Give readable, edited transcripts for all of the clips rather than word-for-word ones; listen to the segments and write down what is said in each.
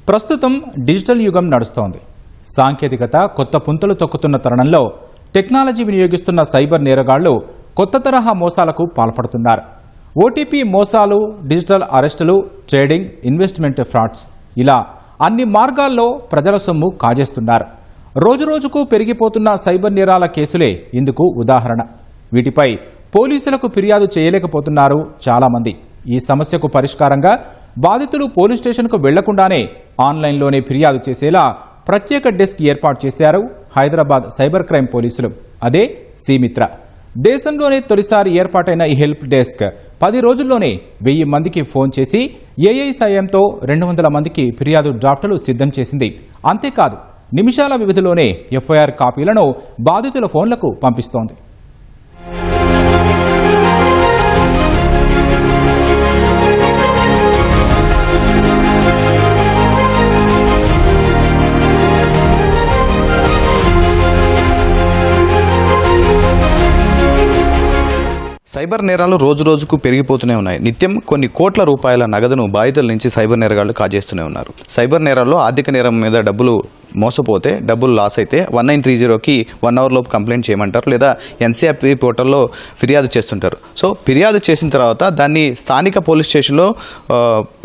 ప్రస్తుతం డిజిటల్ యుగం నడుస్తోంది. సాంకేతికత కొత్త పుంతలు తొక్కుతున్న తరుణంలో టెక్నాలజీ వినియోగిస్తున్న సైబర్ నేరగాళ్లు కొత్త తరహా మోసాలకు పాల్పడుతున్నారు. ఓటీపీ మోసాలు, డిజిటల్ అరెస్టులు, ట్రేడింగ్, ఇన్వెస్ట్మెంట్ ఫ్రాడ్స్ ఇలా అన్ని మార్గాల్లో ప్రజల సొమ్ము కాజేస్తున్నారు. రోజురోజుకు పెరిగిపోతున్న సైబర్ నేరాల కేసులే ఇందుకు ఉదాహరణ. వీటిపై పోలీసులకు ఫిర్యాదు చేయలేకపోతున్నారు చాలామంది. ఈ సమస్యకు పరిష్కారంగా బాధితులు పోలీస్ స్టేషన్కు వెళ్లకుండానే ఆన్లైన్లోనే ఫిర్యాదు చేసేలా ప్రత్యేక డెస్క్ ఏర్పాటు చేశారు హైదరాబాద్ సైబర్ క్రైమ్ పోలీసులు. అదే సీమిత్ర. దేశంలోనే తొలిసారి ఏర్పాటైన ఈ హెల్ప్ డెస్క్ 10 రోజుల్లోనే 1000 మందికి ఫోన్ చేసి ఏఐ సాయంతో 200 మందికి ఫిర్యాదు డ్రాఫ్టులు సిద్ధం చేసింది. అంతేకాదు, నిమిషాల వ్యవధిలోనే ఎఫ్ఐఆర్ కాపీలను బాధితుల ఫోన్లకు పంపిస్తోంది. సైబర్ నేరాలు రోజురోజుకు పెరిగిపోతూనే ఉన్నాయి. నిత్యం కొన్ని కోట్ల రూపాయల నగదును బాధితుల నుంచి సైబర్ నేరగాళ్లు కాజేస్తూనే ఉన్నారు. సైబర్ నేరాల్లో ఆర్థిక నేరం మీద డబ్బులు మోసపోతే, డబ్బులు లాస్ అయితే 1930కి 1 అవర్ లోపు కంప్లైంట్ చేయమంటారు, లేదా ఎన్సీఆర్పీ పోర్టల్లో ఫిర్యాదు చేస్తుంటారు. సో ఫిర్యాదు చేసిన తర్వాత దాన్ని స్థానిక పోలీస్ స్టేషన్లో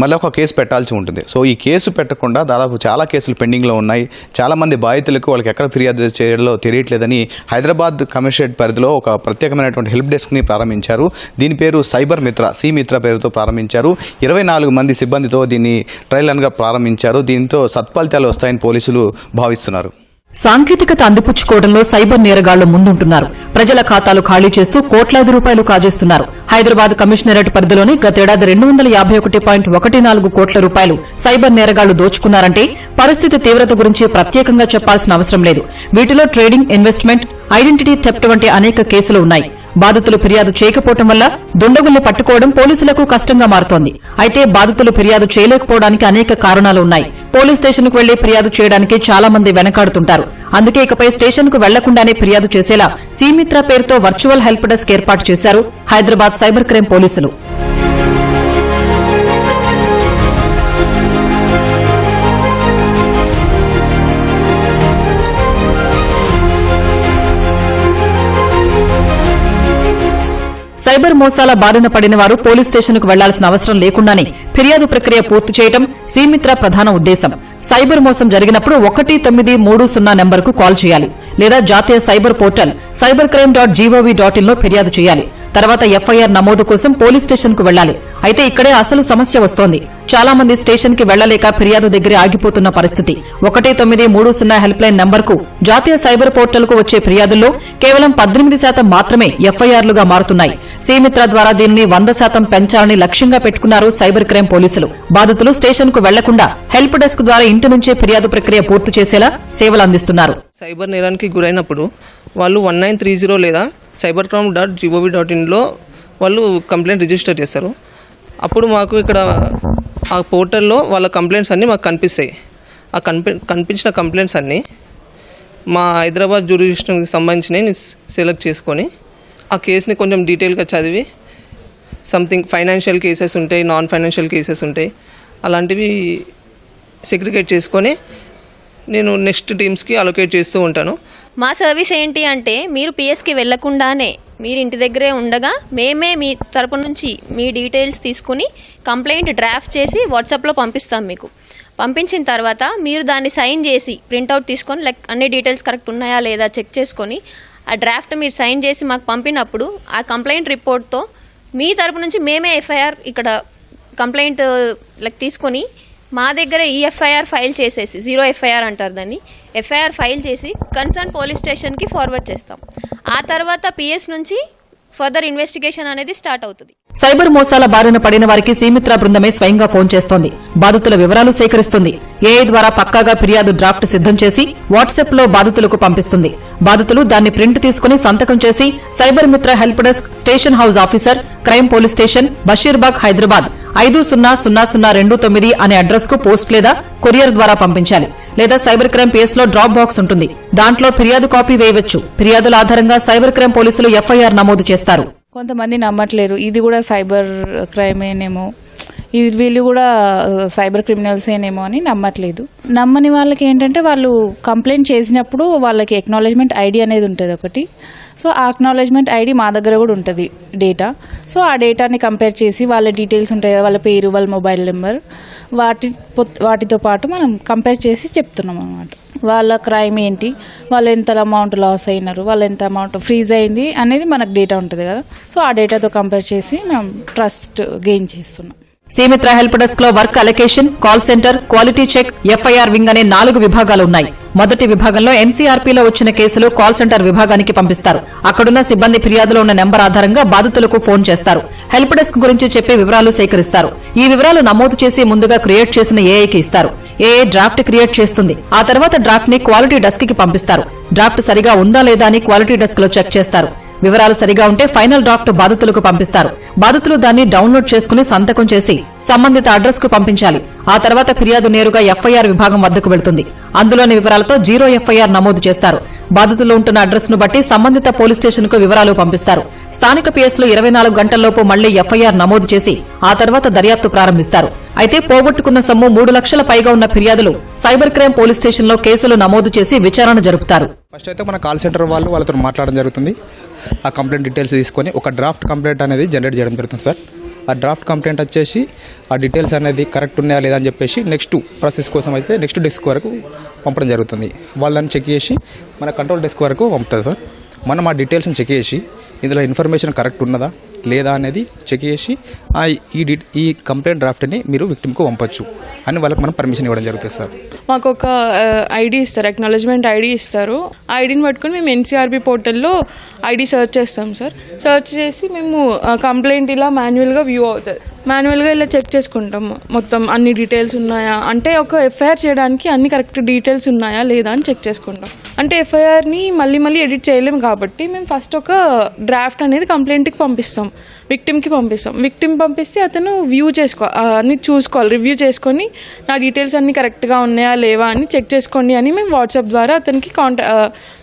మళ్ళీ ఒక కేసు పెట్టాల్సి ఉంటుంది. సో ఈ కేసు పెట్టకుండా దాదాపు చాలా కేసులు పెండింగ్లో ఉన్నాయి. చాలామంది బాధితులకు వాళ్ళకి ఎక్కడ ఫిర్యాదు చేయాలో తెలియట్లేదని హైదరాబాద్ కమిషనరేట్ పరిధిలో ఒక ప్రత్యేకమైనటువంటి హెల్ప్ డెస్క్ని ప్రారంభించారు. దీని పేరు సైబర్ మిత్ర, సీమిత్ర పేరుతో ప్రారంభించారు. 24 మంది సిబ్బందితో దీన్ని ట్రయల్ రన్గా ప్రారంభించారు. దీంతో సత్ఫలితాలు వస్తాయని పోలీసులు భావిస్తున్నారు. సాంకేతికత అందిపుచ్చుకోవడంలో సైబర్ నేరగాళ్లు ముందుంటున్నారు. ప్రజల ఖాతాలు ఖాళీ చేస్తూ కోట్లాది రూపాయలు కాజేస్తున్నారు. హైదరాబాద్ కమిషనరేట్ పరిధిలోని గతేడాది 251.14 కోట్ల రూపాయలు సైబర్ నేరగాళ్లు దోచుకున్నారంటే పరిస్థితి తీవ్రత గురించి ప్రత్యేకంగా చెప్పాల్సిన అవసరం లేదు. వీటిలో ట్రేడింగ్, ఇన్వెస్ట్మెంట్, ఐడెంటిటీ థెఫ్ట్ వంటి అనేక కేసులు ఉన్నాయి. బాధితులు ఫిర్యాదు చేయకపోవడం వల్ల దుండగుల్ని పట్టుకోవడం పోలీసులకు కష్టంగా మారుతోంది. అయితే బాధితులు ఫిర్యాదు చేయలేకపోవడానికి అనేక కారణాలు ఉన్నాయి. పోలీస్ స్టేషన్కు వెళ్లి ఫిర్యాదు చేయడానికి చాలా మంది వెనకాడుతుంటారు. అందుకే ఇకపై స్టేషన్కు వెళ్లకుండానే ఫిర్యాదు చేసేలా సీమిత్ర పేరుతో వర్చువల్ హెల్ప్ డెస్క్ ఏర్పాటు చేశారు హైదరాబాద్ సైబర్ క్రైమ్ పోలీసులు. సైబర్ మోసాల బారిన పడిన వారు పోలీస్ స్టేషన్కు వెళ్లాల్సిన అవసరం లేకుండానే ఫిర్యాదు ప్రక్రియ పూర్తి చేయడం సీమిత్ర ప్రధాన ఉద్దేశం. సైబర్ మోసం జరిగినప్పుడు 1930 నెంబర్కు కాల్ చేయాలి, లేదా జాతీయ సైబర్ పోర్టల్ cybercrime.gov.in లో ఫిర్యాదు చేయాలి. తర్వాత ఎఫ్ఐఆర్ నమోదు కోసం పోలీస్ స్టేషన్ కు వెళ్లాలి. అయితే ఇక్కడే అసలు సమస్య వస్తోంది. చాలా మంది స్టేషన్ కి వెళ్లలేక ఫిర్యాదు దగ్గర ఆగిపోతున్న పరిస్థితి. 1930 హెల్ప్ లైన్ నంబర్కు జాతీయ సైబర్ పోర్టల్ కు వచ్చే ఫిర్యాదుల్లో కేవలం 18% మాత్రమే ఎఫ్ఐఆర్లుగా మారుతున్నాయి. సీమిత్ర ద్వారా దీనిని 100% పెంచాలని లక్ష్యంగా పెట్టుకున్నారు సైబర్ క్రైమ్ పోలీసులు. బాధితులు స్టేషన్ కు వెళ్లకుండా హెల్ప్ డెస్క్ ద్వారా ఇంటి నుంచే ఫిర్యాదు ప్రక్రియ పూర్తి చేసేలా సేవలు అందిస్తున్నారు. సైబర్ నేరానికి గురైనప్పుడు వాళ్ళు 1930 లేదా cybercrime.gov.in లో వాళ్ళు కంప్లైంట్ రిజిస్టర్ చేస్తారు. అప్పుడు మాకు ఇక్కడ ఆ పోర్టల్లో వాళ్ళ కంప్లైంట్స్ అన్నీ మాకు కనిపిస్తాయి. ఆ కనిపించిన కంప్లైంట్స్ అన్నీ మా హైదరాబాద్ జ్యూరిడిక్షన్కి సంబంధించినవి సెలెక్ట్ చేసుకొని ఆ కేసుని కొంచెం డీటెయిల్గా చదివి, సంథింగ్ ఫైనాన్షియల్ కేసెస్ ఉంటాయి, నాన్ ఫైనాన్షియల్ కేసెస్ ఉంటాయి, అలాంటివి సెగ్రిగేట్ చేసుకొని నేను నెక్స్ట్ టీమ్స్కి అలొకేట్ చేస్తూ ఉంటాను. మా సర్వీస్ ఏంటి అంటే, మీరు పిఎస్కి వెళ్లకుండానే మీరు ఇంటి దగ్గరే ఉండగా మేమే మీ తరపు నుంచి మీ డీటెయిల్స్ తీసుకుని కంప్లైంట్ డ్రాఫ్ట్ చేసి వాట్సాప్లో పంపిస్తాం. మీకు పంపించిన తర్వాత మీరు దాన్ని సైన్ చేసి ప్రింట్అవుట్ తీసుకొని, లైక్ అన్ని డీటెయిల్స్ కరెక్ట్ ఉన్నాయా లేదా చెక్ చేసుకొని ఆ డ్రాఫ్ట్ మీరు సైన్ చేసి మాకు పంపినప్పుడు ఆ కంప్లైంట్ రిపోర్ట్తో మీ తరపు నుంచి మేమే ఎఫ్ఐఆర్ ఇక్కడ కంప్లైంట్ లైక్ తీసుకొని మా దగ్గర ఈ ఎఫ్ఐఆర్ ఫైల్ చేసేసి, 0 ఎఫ్ఐఆర్ అంటారు దాన్ని, ఎఫ్ఐఆర్ ఫైల్ చేసి కన్సర్న్ పోలీస్ స్టేషన్కి ఫార్వర్డ్ చేస్తాం. ఆ తర్వాత పిఎస్ నుంచి ఫర్దర్ ఇన్వెస్టిగేషన్ అనేది స్టార్ట్ అవుతుంది. సైబర్ మోసాల బారిన పడిన వారికి సీమిత్ర బృందమే స్వయంగా ఫోన్ చేస్తోంది. బాధితుల వివరాలు సేకరిస్తుంది. ఏఐ ద్వారా పక్కాగా ఫిర్యాదు డ్రాఫ్ట్ సిద్ధం చేసి వాట్సాప్ లో బాధితులకు పంపిస్తుంది. బాధితులు దాన్ని ప్రింట్ తీసుకుని సంతకం చేసి సైబర్ మిత్ర help desk, station house officer, crime police station, Basheerbagh, Hyderabad 500029 అనే అడ్రస్ కు పోస్ట్ లేదా కొరియర్ ద్వారా పంపించాలి. లేదా సైబర్ క్రైమ్ పిఎస్ లో డ్రాప్ బాక్స్ ఉంటుంది. దాంట్లో ఫిర్యాదు కాపీ వేయవచ్చు. ఫిర్యాదుల ఆధారంగా సైబర్ క్రైమ్ పోలీసులు ఎఫ్ఐఆర్ నమోదు చేస్తారు. కొంతమంది నమ్మట్లేరు, ఇది కూడా సైబర్ క్రైమేనేమో, ఇది వీళ్ళు కూడా సైబర్ క్రిమినల్స్ ఏనేమో అని నమ్మట్లేదు. నమ్మని వాళ్ళకి ఏంటంటే వాళ్ళు కంప్లైంట్ చేసినప్పుడు వాళ్ళకి ఎక్నాలెడ్జ్మెంట్ ఐడి అనేది ఉంటుంది ఒకటి. సో ఆ అక్నాలెడ్జ్మెంట్ ఐడి మా దగ్గర కూడా ఉంటుంది డేటా. సో ఆ డేటాని కంపేర్ చేసి వాళ్ళ డీటెయిల్స్ ఉంటాయి కదా, వాళ్ళ పేరు, వాళ్ళ మొబైల్ నెంబర్, వాటితో పాటు మనం కంపేర్ చేసి చెప్తున్నాం అన్నమాట. వాళ్ళ క్రైమ్ ఏంటి, వాళ్ళు ఎంత అమౌంట్ లాస్ అయినారు, వాళ్ళు ఎంత అమౌంట్ ఫ్రీజ్ అయింది అనేది మనకు డేటా ఉంటుంది కదా. సో ఆ డేటాతో కంపేర్ చేసి మనం ట్రస్ట్ గెయిన్ చేస్తున్నాం. సీమిత్ర హెల్ప్ డెస్క్ లో work allocation, call centre, quality check, FIR wing అనే 4 విభాగాలు ఉన్నాయి. మొదటి విభాగంలో ఎన్సీఆర్పీలో వచ్చిన కేసులు కాల్ సెంటర్ విభాగానికి పంపిస్తారు. అక్కడున్న సిబ్బంది ఫిర్యాదులో ఉన్న నెంబర్ ఆధారంగా బాధితులకు ఫోన్ చేస్తారు. హెల్ప్ డెస్క్ గురించి చెప్పే వివరాలు సేకరిస్తారు. ఈ వివరాలు నమోదు చేసి ముందుగా క్రియేట్ చేసిన ఏఐకి ఇస్తారు. ఏఐ డ్రాఫ్ట్ క్రియేట్ చేస్తుంది. ఆ తర్వాత డ్రాఫ్ట్ ని క్వాలిటీ డెస్క్ కి పంపిస్తారు. డ్రాఫ్ట్ సరిగా ఉందా లేదా అని క్వాలిటీ డెస్క్ లో చెక్ చేస్తారు. వివరాలు సరిగా ఉంటే ఫైనల్ డ్రాఫ్ట్ బాధితులకు పంపిస్తారు. బాధితులు దాన్ని డౌన్లోడ్ చేసుకుని సంతకం చేసి సంబంధిత అడ్రస్ కు పంపించాలి. ఆ తర్వాత ఫిర్యాదు నేరుగా ఎఫ్ఐఆర్ విభాగం వద్దకు వెళ్తుంది. అందులోని వివరాలతో 0 ఎఫ్ఐఆర్ నమోదు చేస్తారు. బాధితులు ఉంటున్న అడ్రస్ ను బట్టి సంబంధిత పోలీస్ స్టేషన్ కు వివరాలు పంపిస్తారు. స్థానిక పిఎస్ లో 24 గంటల్లోపు మళ్లీ ఎఫ్ఐఆర్ నమోదు చేసి ఆ తర్వాత దర్యాప్తు ప్రారంభిస్తారు. అయితే పోగొట్టుకున్న సొమ్ము 3 లక్షల పైగా ఉన్న ఫిర్యాదులు సైబర్ క్రైమ్ పోలీస్ స్టేషన్ లో కేసులు నమోదు చేసి విచారణ జరుపుతారు. ఫస్ట్ అయితే మన కాల్ సెంటర్ వాళ్ళతో మాట్లాడడం జరుగుతుంది. ఆ కంప్లైంట్ డీటెయిల్స్ తీసుకొని ఒక డ్రాఫ్ట్ కంప్లైంట్ అనేది జనరేట్ చేయడం జరుగుతుంది సార్. ఆ డ్రాఫ్ట్ కంప్లైంట్ వచ్చేసి ఆ డీటెయిల్స్ అనేది కరెక్ట్ ఉన్నాయా లేదా అని చెప్పేసి నెక్స్ట్ ప్రాసెస్ కోసం అయితే నెక్స్ట్ డెస్క్ వరకు పంపడం జరుగుతుంది. వాళ్ళని చెక్ చేసి మన కంట్రోల్ డెస్క్ వరకు పంపుతుంది సార్. మనం ఆ డీటెయిల్స్ని చెక్ చేసి ఇందులో ఇన్ఫర్మేషన్ కరెక్ట్ ఉన్నదా లేదా అనేది చెక్ చేసి ఈ కంప్లైంట్ డ్రాఫ్ట్ని మీరు విక్టిమ్కు పంపొచ్చు అని వాళ్ళకి మనం పర్మిషన్ ఇవ్వడం జరుగుతుంది సార్. మాకు ఒక ఐడి ఇస్తారు, అక్నాలెడ్జ్మెంట్ ఐడి ఇస్తారు. ఆ ఐడిని పట్టుకొని మేము ఎన్సీఆర్బీ పోర్టల్లో ఐడి సెర్చ్ చేస్తాం సార్. సెర్చ్ చేసి మేము కంప్లైంట్ ఇలా మాన్యువల్గా వ్యూ అవుతుంది. మాన్యువల్గా ఇలా చెక్ చేసుకుంటాము మొత్తం అన్ని డీటెయిల్స్ ఉన్నాయా, అంటే ఒక ఎఫ్ఐఆర్ చేయడానికి అన్ని కరెక్ట్ డీటెయిల్స్ ఉన్నాయా లేదా అని చెక్ చేసుకుంటాం. అంటే ఎఫ్ఐఆర్ని మళ్ళీ ఎడిట్ చేయలేము కాబట్టి మేము ఫస్ట్ ఒక డ్రాఫ్ట్ అనేది కంప్లైంట్కి పంపిస్తాం, విక్టిమ్కి పంపిస్తాం. విక్టిమ్ పంపిస్తే అతను వ్యూ అన్ని చూసుకోవాలి, రివ్యూ చేసుకొని నా డీటెయిల్స్ అన్ని కరెక్ట్గా ఉన్నాయా లేవా అని చెక్ చేసుకోండి అని మేము వాట్సాప్ ద్వారా అతనికి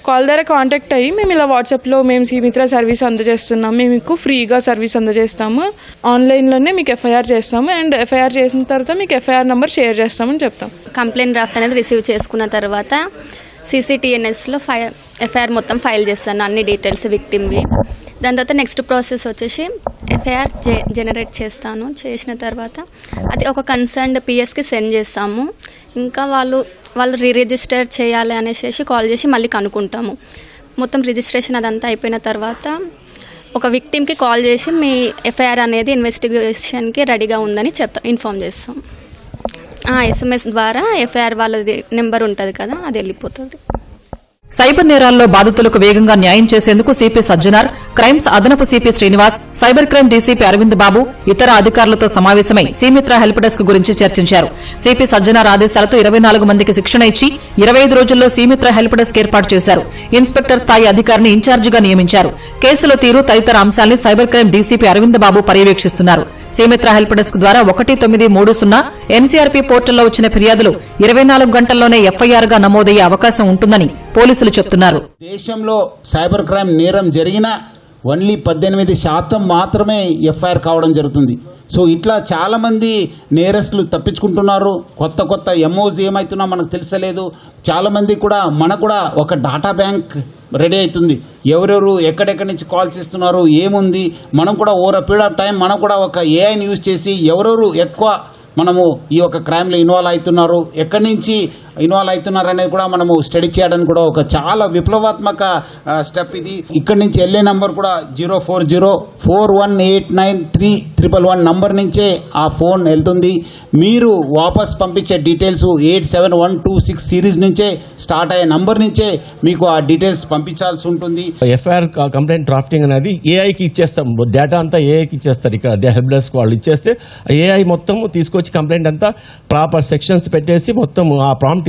కాల్ ద్వారా కాంటాక్ట్ అయ్యి మేము ఇలా వాట్సాప్లో మేము సీమిత్ర సర్వీస్ అందజేస్తున్నాం, మేము మీకు ఫ్రీగా సర్వీస్ అందజేస్తాము, ఆన్లైన్లోనే మీకు ఎఫ్ఐఆర్ చేస్తాము అండ్ ఎఫ్ఐఆర్ చేసిన తర్వాత మీకు ఎఫ్ఐఆర్ నెంబర్ షేర్ చేస్తామని చెప్తాం. కంప్లైంట్ డ్రాఫ్ట్ అనేది రిసీవ్ చేసుకున్న తర్వాత CCTNSలో ఎఫ్ఐఆర్ మొత్తం ఫైల్ చేస్తాను, అన్ని డీటెయిల్స్ విక్టిమ్వి. దాని తర్వాత నెక్స్ట్ ప్రాసెస్ వచ్చేసి ఎఫ్ఐఆర్ జనరేట్ చేస్తాను. చేసిన తర్వాత అది ఒక కన్సర్న్డ్ పిఎస్కి సెండ్ చేస్తాము. ఇంకా వాళ్ళు రిజిస్టర్ చేయాలి అనేసి కాల్ చేసి మళ్ళీ కనుక్కుంటాము. మొత్తం రిజిస్ట్రేషన్ అదంతా అయిపోయిన తర్వాత ఒక విక్టిమ్కి కాల్ చేసి మీ ఎఫ్ఐఆర్ అనేది ఇన్వెస్టిగేషన్కి రెడీగా ఉందని ఇన్ఫామ్ చేస్తాం. SMS ద్వారా ఎఫ్ఐఆర్ వాళ్ళది నెంబర్ ఉంటుంది కదా, అది వెళ్ళిపోతుంది. సైబర్ నేరాల్లో బాధితులకు వేగంగా న్యాయం చేసేందుకు సిపి సజ్జనార్, క్రైమ్స్ అదనపు CP Srinivas, cyber crime DCP Aravind Babu ఇతర అధికారులతో సమావేశమై సీమిత్ర హెల్ప్ డెస్క్ గురించి చర్చించారు. సిపి సజ్జనార్ ఆదేశాలతో 24 మందికి శిక్షణ ఇచ్చి 25 రోజుల్లో సీమిత్ర హెల్ప్ డెస్క్ ఏర్పాటు చేశారు. ఇన్స్పెక్టర్ స్థాయి అధికారిని ఇన్ఛార్జిగా నియమించారు. కేసుల తీరు తదితర అంశాల్ని సైబర్ క్రైమ్ డీసీపీ అరవింద్ బాబు పర్యవేక్షిస్తున్నారు. సీమిత్ర హెల్ప్ డెస్క్ ద్వారా 1930 ఎన్సీఆర్పీ పోర్టల్లో వచ్చిన ఫిర్యాదులు 24 గంటల్లోనే ఎఫ్ఐఆర్ గా నమోదయ్యే అవకాశం ఉంటుందని పోలీసులు చెబుతున్నారు. దేశంలో సైబర్ క్రైమ్ నేరం జరిగిన ఓన్లీ 18% మాత్రమే ఎఫ్ఐఆర్ కావడం జరుగుతుంది. సో ఇట్లా చాలామంది నేరస్తులు తప్పించుకుంటున్నారు. కొత్త ఎంఓస్ ఏమవుతున్నా మనకు తెలుసలేదు. చాలామంది కూడా మనకు కూడా ఒక డాటా బ్యాంక్ రెడీ అవుతుంది. ఎవరెవరు ఎక్కడెక్కడి నుంచి కాల్ చేస్తున్నారు, ఏముంది, మనం కూడా ఓవర్ పీరియడ్ ఆఫ్ టైం మనం కూడా ఒక ఏఐని యూజ్ చేసి ఎవరెవరు ఎక్కువ మనము ఈ యొక్క క్రైమ్లో ఇన్వాల్వ్ అవుతున్నారు, ఎక్కడి నుంచి ఇన్వాల్వ్ అవుతున్నారు అనేది కూడా మనము స్టడీ చేయడానికి కూడా ఒక చాలా విప్లవాత్మక స్టెప్ ఇది. ఇక్కడి నుంచి వెళ్ళే నంబర్ కూడా 04041893111 నంబర్ నుంచే ఆ ఫోన్ వెళ్తుంది. మీరు వాపస్ పంపించే డీటెయిల్స్ 87126 సిరీస్ నుంచే స్టార్ట్ అయ్యే నంబర్ నుంచే మీకు ఆ డీటెయిల్స్ పంపించాల్సి ఉంటుంది. ఎఫ్ఐఆర్ కంప్లైంట్ డ్రాఫ్టింగ్ అనేది ఏఐకి ఇచ్చేస్తాం, డేటా అంతా ఏఐకి ఇచ్చేస్తారు. ఇక్కడ హెల్ప్ డెస్క్ వాళ్ళు ఇచ్చేస్తే ఏఐ మొత్తం తీసుకొచ్చి కంప్లైంట్ అంతా ప్రాపర్ సెక్షన్స్ పెట్టేసి మొత్తం ఆ ప్రాంప్ట్స్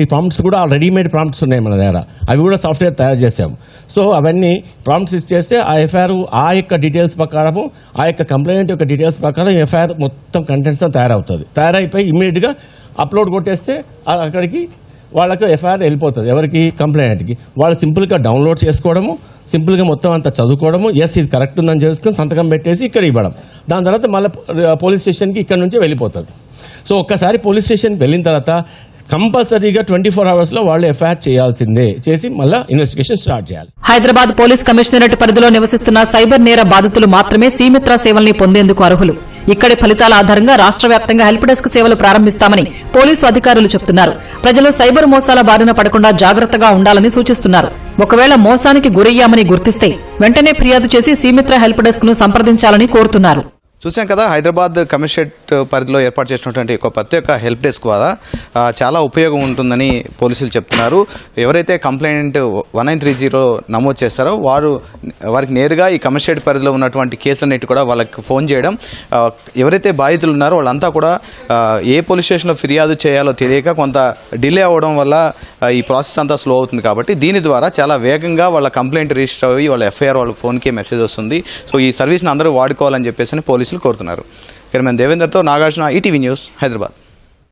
కూడా రెడీమేడ్ ప్రాంప్ట్స్ ఉన్నాయి మన దగ్గర, అవి కూడా సాఫ్ట్వేర్ తయారు చేసాము. సో అవన్నీ ప్రాంప్ట్స్ ఇచ్చేస్తే ఆ ఎఫ్ఐఆర్ ఆ యొక్క డీటెయిల్స్ ప్రకారము ఆ యొక్క కంప్లైంట్ యొక్క డీటెయిల్స్ ప్రకారం ఎఫ్ఐఆర్ మొత్తం కంటెంట్స్ తయారవుతుంది. తయారైపోయి ఇమ్మీడియట్గా అప్లోడ్ కొట్టేస్తే అక్కడికి వాళ్ళకు ఎఫ్ఐఆర్ వెళ్ళిపోతుంది. ఎవరికి? కంప్లైంట్కి. వాళ్ళు సింపుల్గా డౌన్లోడ్ చేసుకోవడము, సింపుల్గా మొత్తం అంతా చదువుకోవడము, ఎస్ ఇది కరెక్ట్ ఉందని చేసుకుని సంతకం పెట్టేసి ఇక్కడ ఇవ్వడం. దాని తర్వాత మళ్ళీ పోలీస్ స్టేషన్కి ఇక్కడ నుంచి వెళ్ళిపోతుంది. సో ఒక్కసారి పోలీస్ స్టేషన్కి వెళ్ళిన తర్వాత కంపల్సరీగా 24 అవర్స్లో వాళ్ళు ఎఫ్ఐఆర్ చేయాల్సిందే, చేసి మళ్ళీ ఇన్వెస్టిగేషన్ స్టార్ట్ చేయాలి. హైదరాబాద్ పోలీస్ కమిషనరేట్ పరిధిలో నివసిస్తున్న సైబర్ నేర బాధితులు మాత్రమే సీమిత్ర సేవల్ని పొందేందుకు అర్హులు. ఇక్కడి ఫలితాల ఆధారంగా రాష్ట్ర వ్యాప్తంగా హెల్ప్ డెస్క్ సేవలు ప్రారంభిస్తామని పోలీసు అధికారులు చెబుతున్నారు. ప్రజలు సైబర్ మోసాల బారిన పడకుండా జాగ్రత్తగా ఉండాలని సూచిస్తున్నారు. ఒకవేళ మోసానికి గురయ్యామని గుర్తిస్తే వెంటనే ఫిర్యాదు చేసి సీమిత్ర హెల్ప్ డెస్క్ ను సంప్రదించాలని కోరుతున్నారు. చూసాం కదా, హైదరాబాద్ కమిషనరేట్ పరిధిలో ఏర్పాటు చేసినటువంటి ఒక ప్రత్యేక హెల్ప్ డెస్క్ ద్వారా చాలా ఉపయోగం ఉంటుందని పోలీసులు చెప్తున్నారు. ఎవరైతే కంప్లైంట్ 1930 నమోదు చేస్తారో వారికి నేరుగా ఈ కమిషనరేట్ పరిధిలో ఉన్నటువంటి కేసులన్నిటి కూడా వాళ్ళకి ఫోన్ చేయడం, ఎవరైతే బాధితులు ఉన్నారో వాళ్ళంతా కూడా ఏ పోలీస్ స్టేషన్లో ఫిర్యాదు చేయాలో తెలియక కొంత డిలే అవ్వడం వల్ల ఈ ప్రాసెస్ అంతా స్లో అవుతుంది. కాబట్టి దీని ద్వారా చాలా వేగంగా వాళ్ళ కంప్లైంట్ రిజిస్టర్ అయ్యి వాళ్ళ ఎఫ్ఐఆర్ వాళ్ళ ఫోన్కే మెసేజ్ వస్తుంది. సో ఈ సర్వీస్ని అందరూ వాడుకోవాలని చెప్పేసి పోలీసులు కోరుతున్నారు. కెమెరామెన్ దేవేందర్తో నాగార్జున, ఈటీవీ న్యూస్, హైదరాబాద్.